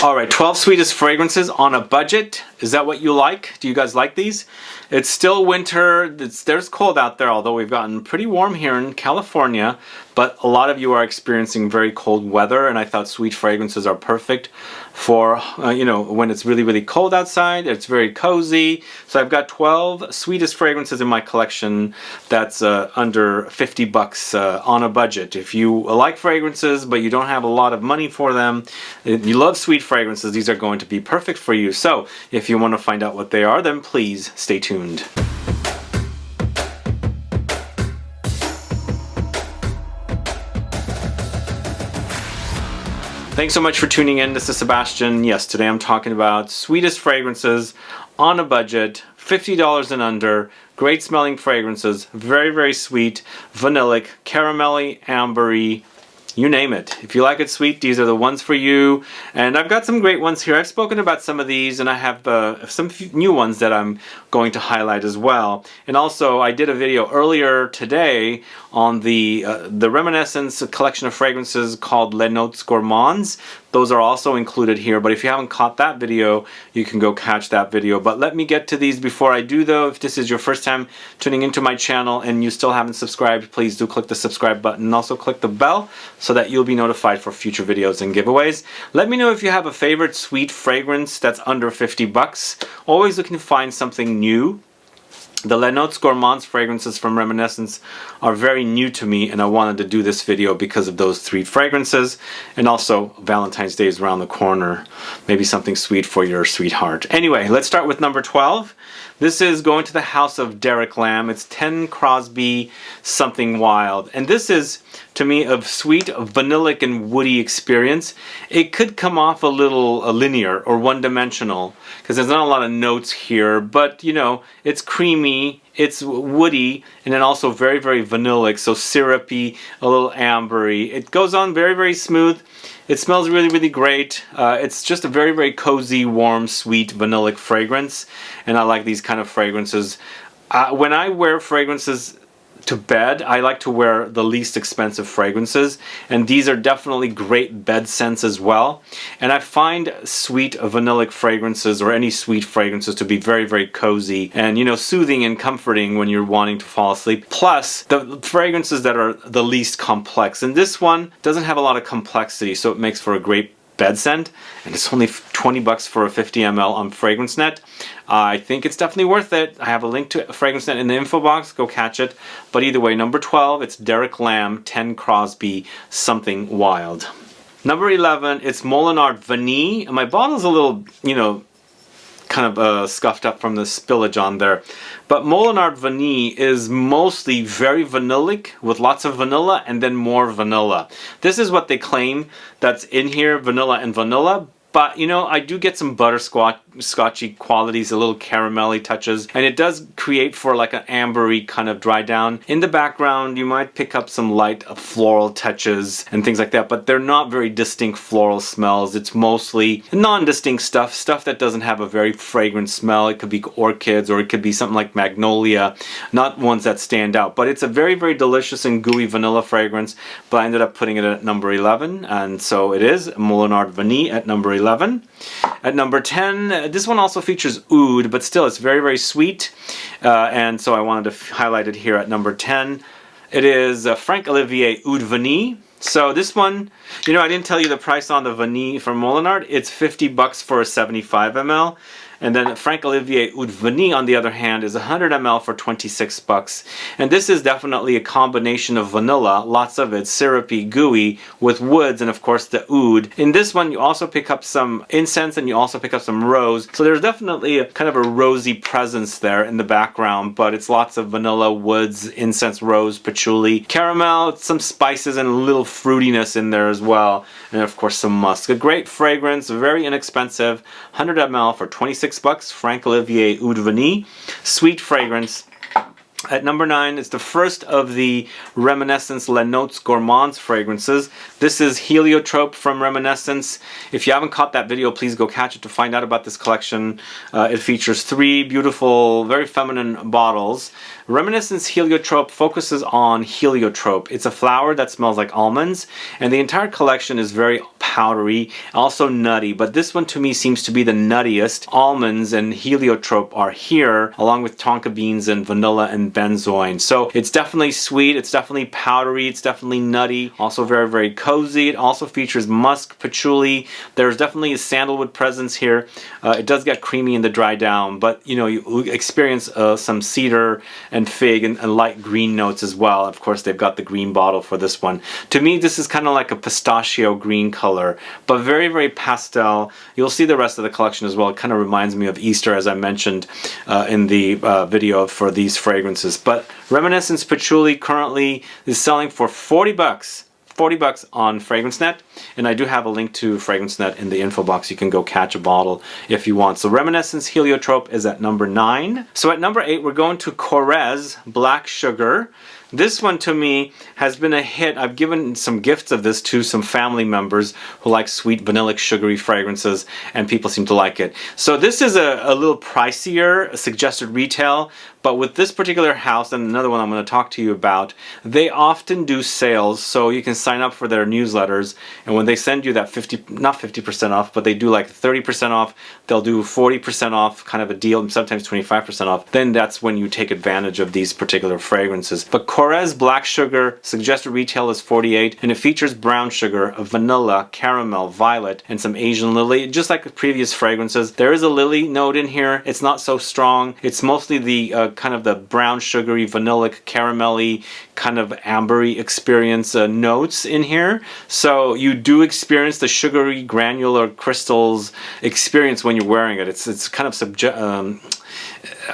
Alright, 12 sweetest fragrances on a budget. Is that what you like? Do you guys like these? It's still winter. There's cold out there, although we've gotten pretty warm here in California. But a lot of you are experiencing very cold weather, and I thought sweet fragrances are perfect for, you know, when it's really, really cold outside. It's very cozy. So I've got 12 sweetest fragrances in my collection that's under 50 bucks on a budget. If you like fragrances, but you don't have a lot of money for them, you love sweet fragrances, these are going to be perfect for you. So if you want to find out what they are, then please stay tuned. Thanks so much for tuning in. This is Sebastian. Yes, today I'm talking about sweetest fragrances on a budget, $50 and under, great smelling fragrances, very, very sweet, vanillic, caramelly, ambery, you name it. If you like it sweet, these are the ones for you. And I've got some great ones here. I've spoken about some of these, and I have some new ones that I'm going to highlight as well. And also, I did a video earlier today on the Reminiscence collection of fragrances called Les Notes Gourmands. Those are also included here, but if you haven't caught that video, you can go catch that video. But let me get to these before I do, though. If this is your first time tuning into my channel and you still haven't subscribed, please do click the subscribe button and also click the bell so that you'll be notified for future videos and giveaways. Let me know if you have a favorite sweet fragrance that's under 50 bucks. Always looking to find something new. The Les Notes Gourmands fragrances from Reminiscence are very new to me, and I wanted to do this video because of those 3 fragrances. And also, Valentine's Day is around the corner. Maybe something sweet for your sweetheart. Anyway, let's start with number 12. This is going to the house of Derek Lam. It's 10 Crosby Something Wild. And this is, to me, a sweet, vanillic, and woody experience. It could come off a little linear or one-dimensional because there's not a lot of notes here. But, you know, it's creamy, it's woody, and then also very, very vanillic. So syrupy, a little ambery. It goes on very, very smooth. It smells really, really great. It's just a very, very cozy, warm, sweet, vanillic fragrance. And I like these kind of fragrances. When I wear fragrances to bed, I like to wear the least expensive fragrances. And these are definitely great bed scents as well. And I find sweet vanillic fragrances or any sweet fragrances to be very, very cozy and, you know, soothing and comforting when you're wanting to fall asleep. Plus, the fragrances that are the least complex. And this one doesn't have a lot of complexity, so it makes for a great bed scent, and it's only 20 bucks for a 50 ml on FragranceNet. I think it's definitely worth it. I have a link to FragranceNet in the info box. Go catch it. But either way, number 12, it's Derek Lam, 10 Crosby Something Wild. Number 11, it's MOLINARD Vanille. And my bottle's a little, you know, kind of scuffed up from the spillage on there. But MOLINARD Vanille is mostly very vanillic with lots of vanilla and then more vanilla. This is what they claim that's in here, vanilla and vanilla. But, you know, I do get some butterscotchy qualities, a little caramelly touches, and it does create for like an ambery kind of dry down. In the background, you might pick up some light floral touches and things like that, but they're not very distinct floral smells. It's mostly non-distinct stuff that doesn't have a very fragrant smell. It could be orchids or it could be something like magnolia, not ones that stand out. But it's a very, very delicious and gooey vanilla fragrance, but I ended up putting it at number 11, and so it is MOLINARD Vanille at number 11. At number 10, this one also features oud, but still it's very, very sweet, and so I wanted to highlight it here at number 10. It is Frank Olivier Oud Vanille. So this one, you know, I didn't tell you the price on the Vanille from MOLINARD. It's 50 bucks for a 75 ml. And then Frank Olivier Oud Vanille, on the other hand, is 100 ml for 26 bucks. And this is definitely a combination of vanilla, lots of it, syrupy, gooey, with woods, and of course the oud. In this one, you also pick up some incense and you also pick up some rose. So there's definitely a kind of a rosy presence there in the background, but it's lots of vanilla, woods, incense, rose, patchouli, caramel, some spices, and a little fruitiness in there as well. And of course some musk. A great fragrance, very inexpensive, 100 ml for 26 bucks, Frank Olivier Oud Vanille. Sweet fragrance. At number 9 is the first of the Reminiscence Les Notes Gourmands fragrances. This is Heliotrope from Reminiscence. If you haven't caught that video, please go catch it to find out about this collection. It features 3 beautiful, very feminine bottles. Reminiscence Heliotrope focuses on heliotrope. It's a flower that smells like almonds, and the entire collection is very powdery, also nutty, but this one to me seems to be the nuttiest. Almonds and heliotrope are here, along with tonka beans and vanilla and benzoin. So it's definitely sweet, it's definitely powdery, it's definitely nutty, also very, very cozy. It also features musk, patchouli. There's definitely a sandalwood presence here. It does get creamy in the dry down, but you know, you experience some cedar and fig and light green notes as well. Of course, they've got the green bottle for this one. To me, this is kind of like a pistachio green color, but very, very pastel. You'll see the rest of the collection as well. It kind of reminds me of Easter, as I mentioned in the video for these fragrances. But Reminiscence Patchouli currently is selling for 40 bucks. 40 bucks on FragranceNet, and I do have a link to FragranceNet in the info box. You can go catch a bottle if you want. So Reminiscence Heliotrope is at number 9. So at number 8, we're going to KORRES Black Sugar. This one to me has been a hit. I've given some gifts of this to some family members who like sweet vanillic sugary fragrances, and people seem to like it. So this is a little pricier, suggested retail, but with this particular house and another one I'm going to talk to you about, they often do sales, so you can sign up for their newsletters, and when they send you that not 50% off, but they do like 30% off, they'll do 40% off, kind of a deal, sometimes 25% off, then that's when you take advantage of these particular fragrances. But KORRES Black Sugar, suggested retail is 48, and it features brown sugar, vanilla, caramel, violet, and some Asian lily. Just like the previous fragrances, there is a lily note in here. It's not so strong. It's mostly the kind of the brown sugary, vanillic, caramelly, kind of ambery experience notes in here. So you do experience the sugary granular crystals experience when you're wearing it. It's kind of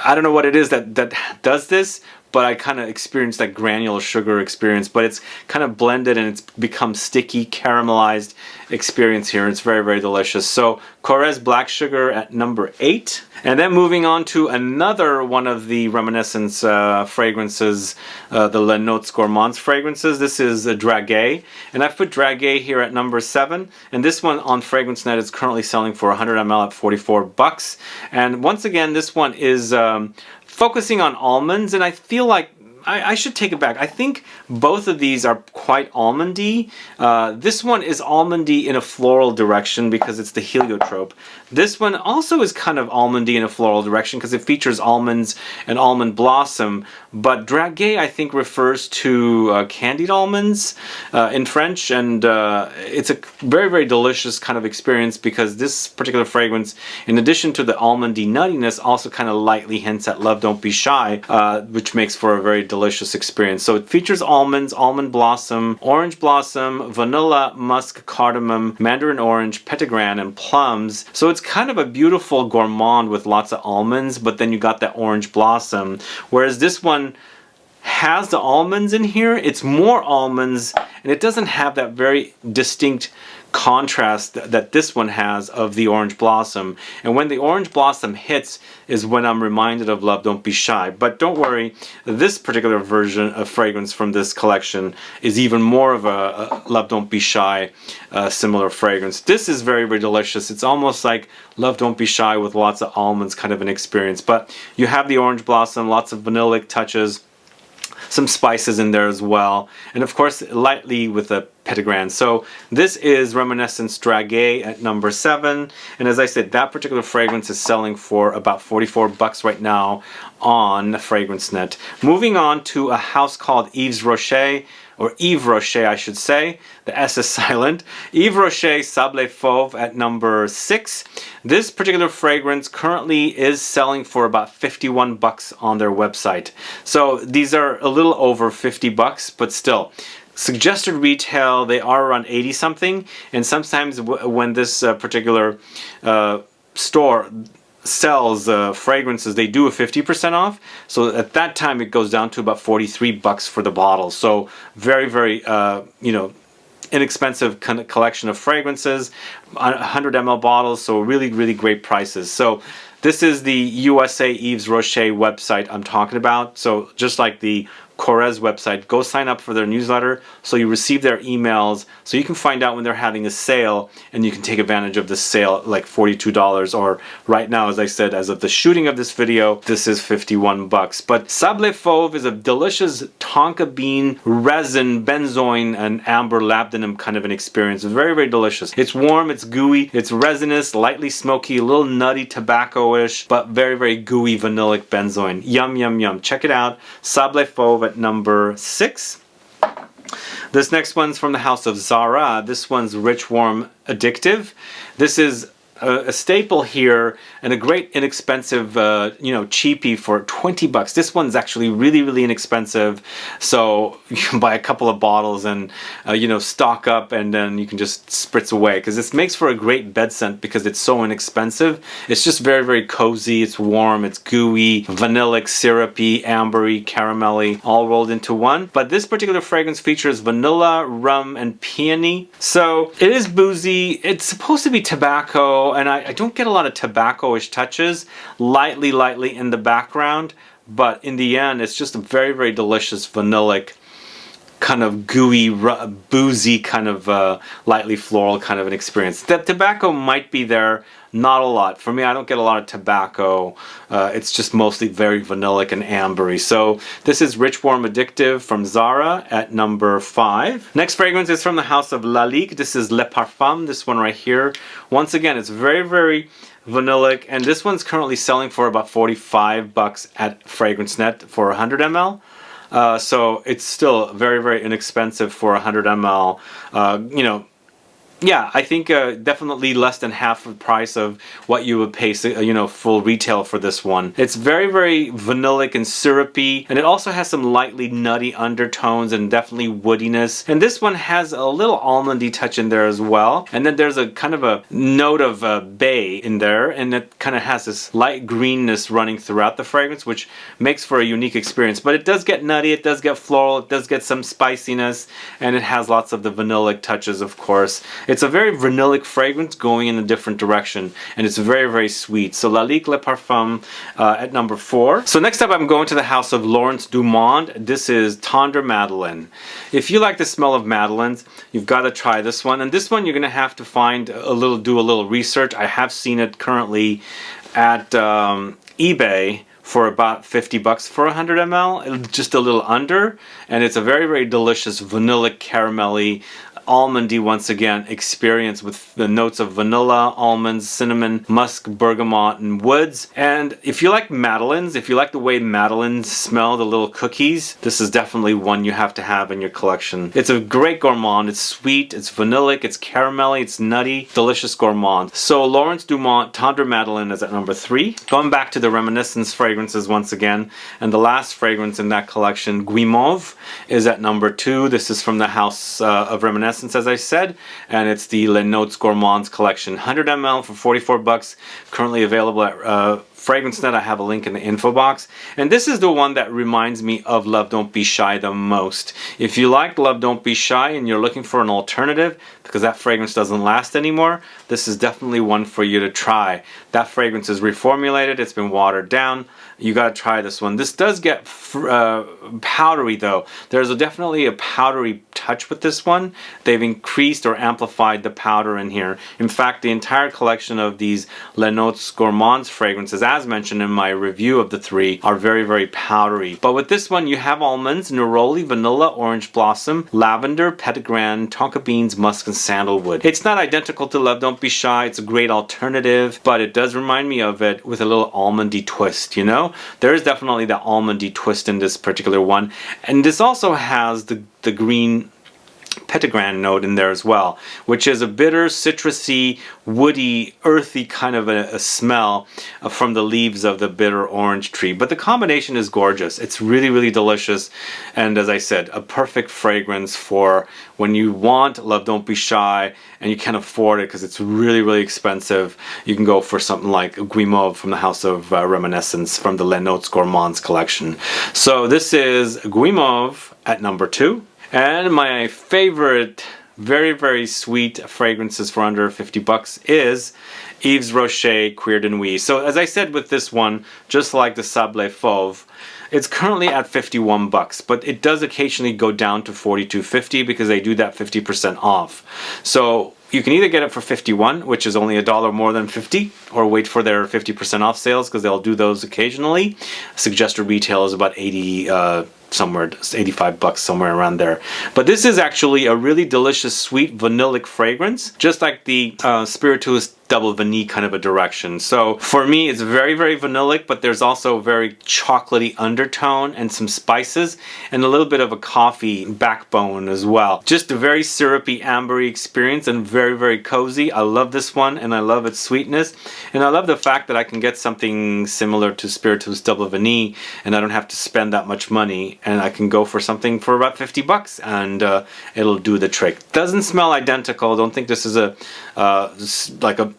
I don't know what it is that does this, but I kind of experienced that granular sugar experience, but it's kind of blended and it's become sticky, caramelized experience here. It's very, very delicious. So KORRES Black Sugar at number 8. And then moving on to another one of the Reminiscence fragrances, the Les Notes Gourmands fragrances. This is DRAGEE, and I've put DRAGEE here at number 7, and this one on FragranceNet is currently selling for 100 ml at 44 bucks. And once again, this one is focusing on almonds, and I feel like I should take it back. I think both of these are quite almondy. This one is almondy in a floral direction because it's the heliotrope. This one also is kind of almondy in a floral direction because it features almonds and almond blossom. But DRAGEE, I think, refers to candied almonds in French, and it's a very, very delicious kind of experience because this particular fragrance, in addition to the almondy nuttiness, also kind of lightly hints at Love Don't Be Shy, which makes for a very delicious experience. So it features almonds, almond blossom, orange blossom, vanilla, musk, cardamom, mandarin orange, petitgrain, and plums. So it's kind of a beautiful gourmand with lots of almonds, but then you got that orange blossom. Whereas this one has the almonds in here. It's more almonds, and it doesn't have that very distinct contrast that this one has of the orange blossom. And when the orange blossom hits is when I'm reminded of Love Don't Be Shy. But don't worry, this particular version of fragrance from this collection is even more of a Love Don't Be Shy similar fragrance. This is very, very delicious. It's almost like Love Don't Be Shy with lots of almonds kind of an experience. But you have the orange blossom, lots of vanillic touches, some spices in there as well, and of course lightly with a petitgrain. So this is Reminiscence DRAGEE at number 7, and as I said, that particular fragrance is selling for about 44 bucks right now on FragranceNet. Moving on to a house called Yves Rocher, or Yves Rocher I should say, the S is silent. Yves Rocher Sable Fauve at number 6. This particular fragrance currently is selling for about 51 bucks on their website. So these are a little over 50 bucks, but still. Suggested retail, they are around 80 something, and sometimes when this particular store sells fragrances, they do a 50% off. So at that time it goes down to about 43 bucks for the bottle. So very, very you know, inexpensive collection of fragrances, 100 ml bottles, so really, really great prices. So This is the USA Yves Rocher website I'm talking about. So just like the KORRES website, go sign up for their newsletter so you receive their emails, so you can find out when they're having a sale and you can take advantage of the sale, like $42, or right now, as I said, as of the shooting of this video, this is 51 bucks. But SABLE FAUVE is a delicious tonka bean resin benzoin and amber labdanum kind of an experience. It's very, very delicious. It's warm, it's gooey, it's resinous, lightly smoky, a little nutty tobacco-ish, but very, very gooey vanillic benzoin. Yum, yum, yum. Check it out. SABLE FAUVE at number 6. This next one's from the house of Zara. This one's Rich Warm Addictive. This is a staple here and a great inexpensive cheapie for 20 bucks. This one's actually really, really inexpensive, so you can buy a couple of bottles and stock up, and then you can just spritz away, because this makes for a great bed scent because it's so inexpensive. It's just very, very cozy. It's warm, it's gooey, vanillic, syrupy, ambery, caramelly, all rolled into one. But this particular fragrance features vanilla, rum, and peony. So it is boozy. It's supposed to be tobacco, and I don't get a lot of tobacco-ish touches, lightly in the background, but in the end it's just a very, very delicious vanillic, kind of gooey, boozy, kind of lightly floral kind of an experience. The tobacco might be there, not a lot. For me, I don't get a lot of tobacco. It's just mostly very vanillic and ambery. So this is Rich Warm Addictive from Zara at number 5. Next fragrance is from the house of Lalique. This is Le Parfum, this one right here. Once again, it's very, very vanillic, and this one's currently selling for about 45 bucks at FragranceNet for 100 ml. So it's still very, very inexpensive for 100 ml. Yeah, I think definitely less than half the price of what you would pay, full retail for this one. It's very, very vanillic and syrupy, and it also has some lightly nutty undertones and definitely woodiness. And this one has a little almondy touch in there as well. And then there's a kind of a note of bay in there, and it kind of has this light greenness running throughout the fragrance, which makes for a unique experience. But it does get nutty, it does get floral, it does get some spiciness, and it has lots of the vanillic touches, of course. It's a very vanillic fragrance going in a different direction, and it's very, very sweet. So Lalique Le Parfum at number 4. So next up, I'm going to the house of Laurence Dumont. This is Tendre Madeleine. If you like the smell of Madelines, you've got to try this one. And this one, you're going to have to find do a little research. I have seen it currently at eBay for about 50 bucks for 100 ml, just a little under, and it's a very, very delicious vanillic, caramelly, almondy, once again, experience with the notes of vanilla, almonds, cinnamon, musk, bergamot, and woods. And if you like Madelines, if you like the way Madelines smell, the little cookies, this is definitely one you have to have in your collection. It's a great gourmand. It's sweet, it's vanillic, it's caramelly, it's nutty, delicious gourmand. So Laurence Dumont Tendre Madeleine is at number 3. Going back to the Reminiscence fragrances once again, and the last fragrance in that collection, Guimauve, is at number 2. This is from the house of Reminiscence, as I said, and it's the Les Notes Gourmands collection, 100 ml for 44 bucks, currently available at FragranceNet. I have a link in the info box, and this is the one that reminds me of Love Don't Be Shy the most. If you like Love Don't Be Shy and you're looking for an alternative, because that fragrance doesn't last anymore, this is definitely one for you to try. That fragrance is reformulated, it's been watered down. You gotta try this one. This does get powdery though. There's definitely a powdery touch with this one. They've increased or amplified the powder in here. In fact, the entire collection of these Les Notes Gourmands fragrances, as mentioned in my review of the 3, are very, very powdery. But with this one, you have almonds, neroli, vanilla, orange blossom, lavender, petitgrain, tonka beans, musk, and sandalwood. It's not identical to Love Don't Be Shy. It's a great alternative, but it does remind me of it with a little almondy twist, you know? There is definitely the almondy twist in this particular one. And this also has the green Petitgrain note in there as well, which is a bitter, citrusy, woody, earthy kind of a smell from the leaves of the bitter orange tree. But the combination is gorgeous. It's really, really delicious, and as I said, a perfect fragrance for when you want Love Don't Be Shy and you can't afford it because it's really, really expensive. You can go for something like Guimauve from the house of Reminiscence from the Les Notes Gourmands collection. So this is Guimauve at number 2. And my favorite very, very sweet fragrances for under 50 bucks is Yves Rocher Cuir de Nuit. So as I said with this one, just like the Sable Fauve, it's currently at 51 bucks, but it does occasionally go down to 42.50 because they do that 50% off. So you can either get it for 51, which is only $1 more than 50, or wait for their 50% off sales because they'll do those occasionally. Suggested retail is about 80 somewhere, 85 bucks, somewhere around there. But this is actually a really delicious sweet vanillic fragrance, just like the Spirituous Double Vanille kind of a direction. So for me, it's very, very vanillic, but there's also a very chocolatey undertone and some spices and a little bit of a coffee backbone as well. Just a very syrupy, ambery experience and very, very cozy. I love this one and I love its sweetness. And I love the fact that I can get something similar to Spirituous Double Vanille and I don't have to spend that much money, and I can go for something for about 50 bucks and it'll do the trick. Doesn't smell identical. Don't think this is a like a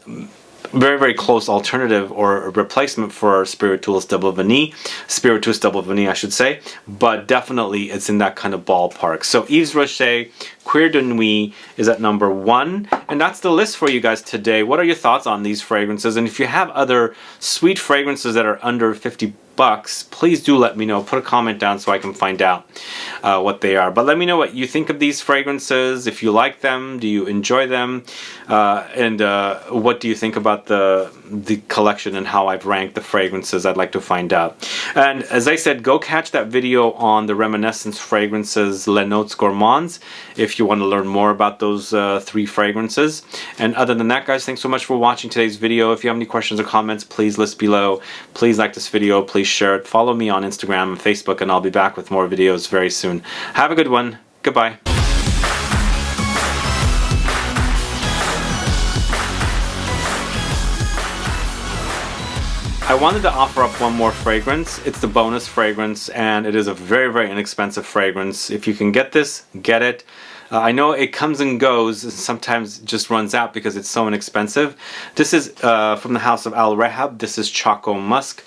very, very close alternative or a replacement for Spirituous Double Vanille. Spirituous Double Vanille, I should say. But definitely it's in that kind of ballpark. So Yves Rocher Cuir de Nuit is at number 1. And that's the list for you guys today. What are your thoughts on these fragrances? And if you have other sweet fragrances that are under 50 bucks, please do let me know. Put a comment down so I can find out what they are. But let me know what you think of these fragrances. If you like them, do you enjoy them, and what do you think about the collection and how I've ranked the fragrances? I'd like to find out. And as I said, go catch that video on the Reminiscence fragrances Les Notes Gourmands if you want to learn more about those 3 fragrances. And other than that, guys, thanks so much for watching today's video. If you have any questions or comments, please list below. Please like this video. Please share it. Follow me on Instagram and Facebook, and I'll be back with more videos very soon. Have a good one. Goodbye. I wanted to offer up one more fragrance. It's the bonus fragrance, and it is a very, very inexpensive fragrance. If you can get this, get it. I know it comes and goes, and sometimes it just runs out because it's so inexpensive. This is from the house of Al Rehab. This is Choco Musk.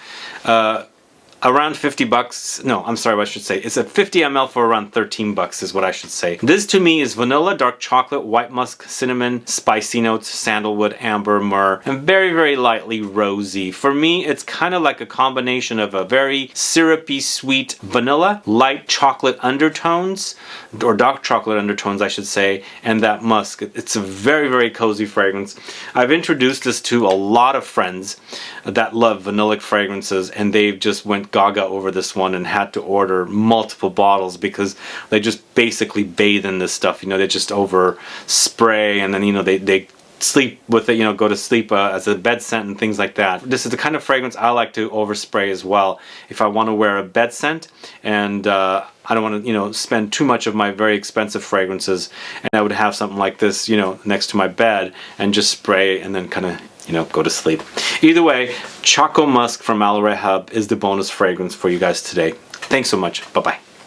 Around 50 bucks. No, I'm sorry, what I should say. It's a 50 ml for around 13 bucks is what I should say. This to me is vanilla, dark chocolate, white musk, cinnamon, spicy notes, sandalwood, amber, myrrh, and very, very lightly rosy. For me, it's kind of like a combination of a very syrupy, sweet vanilla, light chocolate undertones, or dark chocolate undertones, I should say, and that musk. It's a very, very cozy fragrance. I've introduced this to a lot of friends that love vanillic fragrances, and they've just went gaga over this one and had to order multiple bottles because they just basically bathe in this stuff. You know, they just over spray, and then, you know, they sleep with it, you know, go to sleep as a bed scent and things like that. This is the kind of fragrance I like to overspray as well if I want to wear a bed scent, and I don't want to, you know, spend too much of my very expensive fragrances, and I would have something like this, you know, next to my bed and just spray and then kind of, you know, go to sleep. Either way, Choco Musk from Al Rehab is the bonus fragrance for you guys today. Thanks so much. Bye-bye.